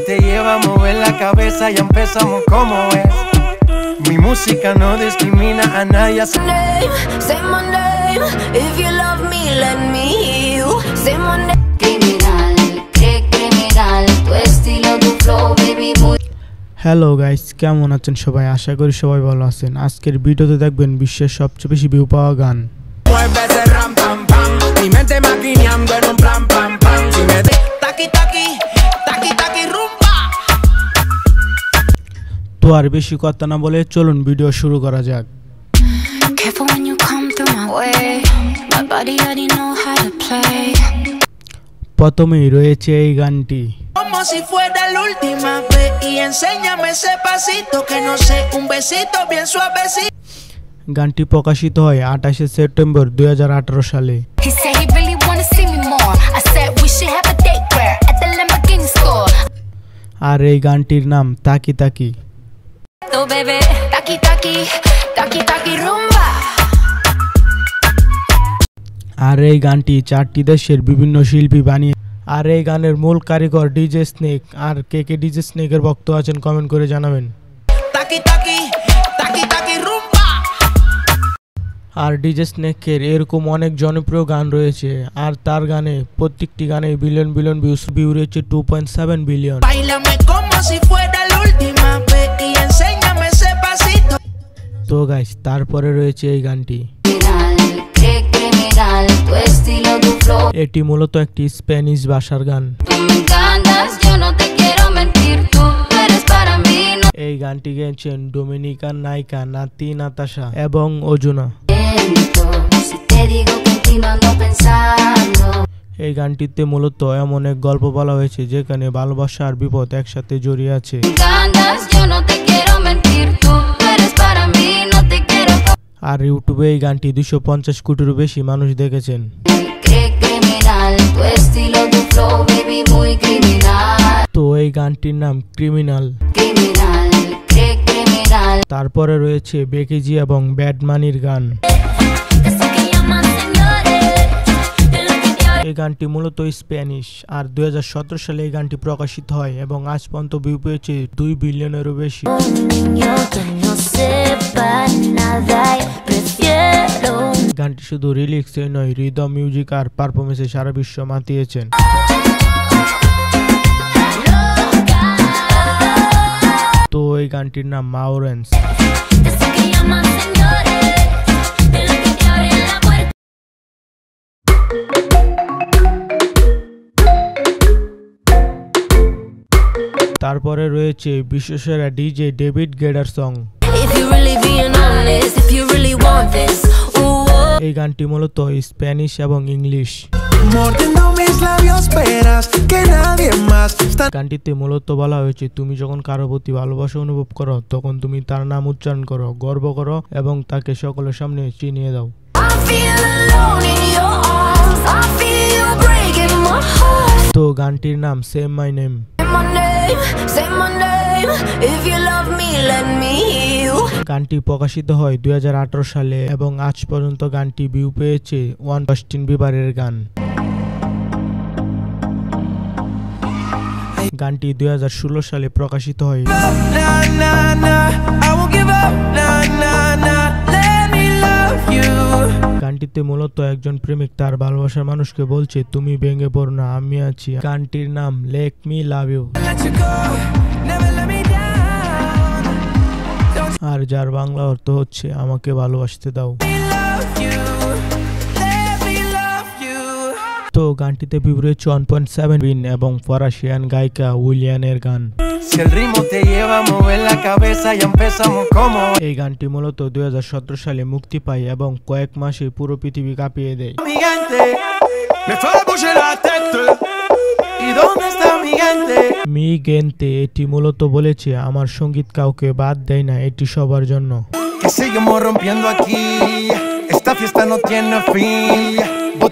te lleva a mover la cabeza, ya empezamos como es. Mi música no discrimina a nadie. Say my name, if you love me, let me heal. Say my name. Criminal, criminal, tu estilo, tu flow, baby, muy. Hello guys, কেমন আছেন সবাই? আশা করি সবাই ভালো আছেন। আজকের ভিডিওতে দেখবেন বিশ্বের সবচেয়ে বেশি ভিউ পাওয়া গান। তো আর বেশি কথা না বলে চলুন ভিডিও শুরু করা যাক। প্রথমেই রয়েছে এই গানটি। গানটি প্রকাশিত হয় 28 সেপ্টেম্বর 2018 সালে। আর এই গানটির নাম তাকি তাকি। আর এই গানটি 4টি দেশের বিভিন্ন শিল্পী বানিয়ে। আর এই গানের মূল কারিগর ডিজে স্নেক। আর কে কে ডিজে স্নেকের ভক্ত আছেন কমেন্ট করে জানাবেন। আর ডিজে স্নেকের এরকম অনেক জনপ্রিয় গান রয়েছে। আর তার গানে প্রত্যেকটি গানে বিলিয়ন বিলিয়ন ভিউ রয়েছে 2.7 বিলিয়ন। তো গাইস, তারপরে রয়েছে এই গানটি। এটি মূলত একটি স্প্যানিশ ভাষার গান। এই গানটি গেয়েছেন ডোমিনিকান নায়িকা নাতি নাতাশা এবং অজুনা। এই গানটিতে মূলত এমন এক গল্প বলা হয়েছে যেখানে ভালোবাসা আর বিপদ একসাথে জড়িয়ে আছে। আর ইউটিউবে এই গানটি 250 কোটিরও বেশি মানুষ দেখেছেন। তো এই গানটির নাম ক্রিমিনাল। তারপরে রয়েছে বেকি জি এবং ব্যাড মানির গান। এই গানটি মূলত স্প্যানিশ। আর 2017 সালে এই গানটি প্রকাশিত হয় এবং আজ পর্যন্ত ভিউ পেয়েছে 2 বিলিয়নেরও বেশি। গানটি শুধু রিলিক্সে নয়, রিদম, মিউজিক আর পারফরমেন্সে সারা বিশ্ব মাতিয়েছেন। তো এই গানটির নাম মাউরেন্স। তারপরে রয়েছে বিশ্বসেরা ডিজে ডেভিড গেডার সং। এই গানটি মূলত স্প্যানিশ এবং ইংলিশ। গানটিতে মূলত বলা হয়েছে তুমি যখন কারো প্রতি ভালোবাসা অনুভব করো তখন তুমি তার নাম উচ্চারণ করো, গর্ব করো এবং তাকে সকলের সামনে চিনিয়ে দাও। তো গানটির নাম সেম মাই নেম। গানটি প্রকাশিত হয় 2018 সালে এবং আজ পর্যন্ত গানটি ভিউ পেয়েছে জাস্টিন বিবারের গান। গানটি 2016 সালে প্রকাশিত হয়। গানটিতে মূলত একজন প্রেমিক তার ভালোবাসার মানুষকে বলছে তুমি ভেঙে পড়ো না, আমি আছি। গানটির নাম লেট মি লাভ ইউ। আর যার বাংলা অর্থ হচ্ছে আমাকে ভালোবাসতে দাও। তো গানটিতে ভিউ রয়েছে 1.7 বিলিয়ন এবং ফরাসিয়ান গায়িকা উইলিয়ানের গান। এই গানটি মূলত 2017 সালে মুক্তি পায় এবং কয়েক মাসে পুরো পৃথিবী কাঁপিয়ে দেয়। মি গেন্তে এটি মূলত বলেছে আমার সঙ্গীত কাউকে বাদ দেয় না, এটি সবার জন্য।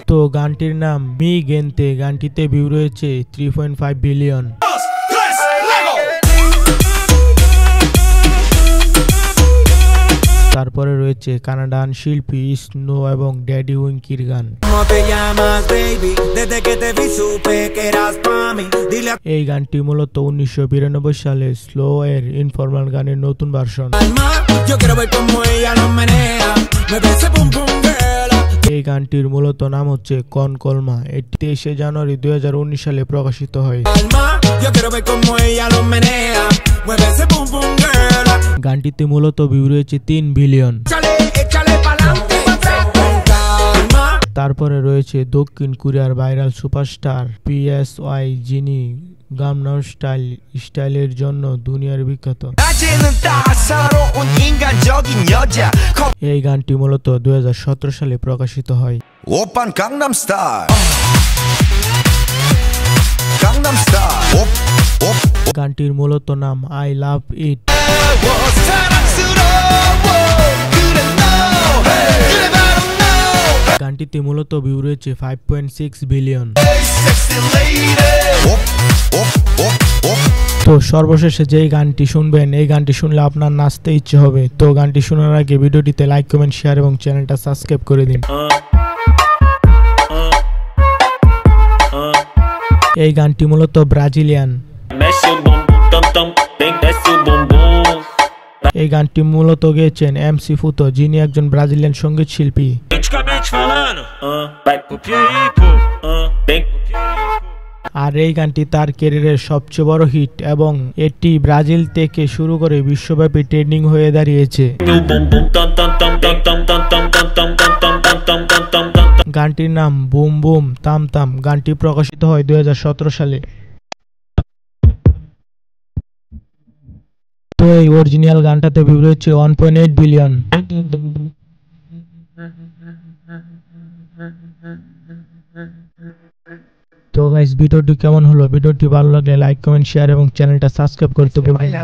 তো গানটির নাম মি গেন্তে। গানটিতে ভিউ রয়েছে 3.5 বিলিয়ন। তারপরে রয়েছে কানাডান শিল্পী স্নো এবং ড্যাডি উইঙ্কির গান। এই গানটি মূলত 1992 সালে স্লো এর ইনফর্মাল গানের নতুন ভার্সন। এই গানটির মূলত নাম হচ্ছে কন কলমা। এটি 23 জানুয়ারি 2019 সালে প্রকাশিত হয়। গানটিতে মূলত ভিউ রয়েছে 3 বিলিয়ন। তারপরে রয়েছে দক্ষিণ কোরিয়ার ভাইরাল সুপারস্টার PSY, যিনি গামনাম স্টাইলের জন্য দুনিয়ার বিখ্যাত। এই গানটি মূলত 2017 সালে প্রকাশিত হয়। গানটির মূলত নাম আই লাভ ইট। গানটিতে মূলত ভিউ রয়েছে 5.6 বিলিয়ন। তো সর্বশেষে যেই গানটি শুনবেন, এই গানটি শুনলে আপনার নাচতে ইচ্ছে হবে। তো গানটি শোনার আগে ভিডিওটিতে লাইক, কমেন্ট, শেয়ার এবং চ্যানেলটা সাবস্ক্রাইব করে দিন। এই গানটি মূলত ব্রাজিলিয়ান। এই গানটি মূলত গেয়েছেন MC ফুতো, যিনি একজন ব্রাজিলিয়ান সঙ্গীত শিল্পী। আর এই গানটি তার ক্যারিয়ারের সবচেয়ে বড় হিট এবং এটি ব্রাজিল থেকে শুরু করে বিশ্বব্যাপী ট্রেন্ডিং হয়ে দাঁড়িয়েছে। গানটির নাম বুম বুম তাম তাম। গানটি প্রকাশিত হয় 2017 সালে। তো এই অরিজিনাল গানটাতে ভিউ রয়েছে 1.8 বিলিয়ন। তো গাইস, ভিডিওটি কেমন হলো? ভিডিওটি ভালো লাগলে লাইক, কমেন্ট, শেয়ার এবং চ্যানেলটা সাবস্ক্রাইব করতে ভুলবেন না।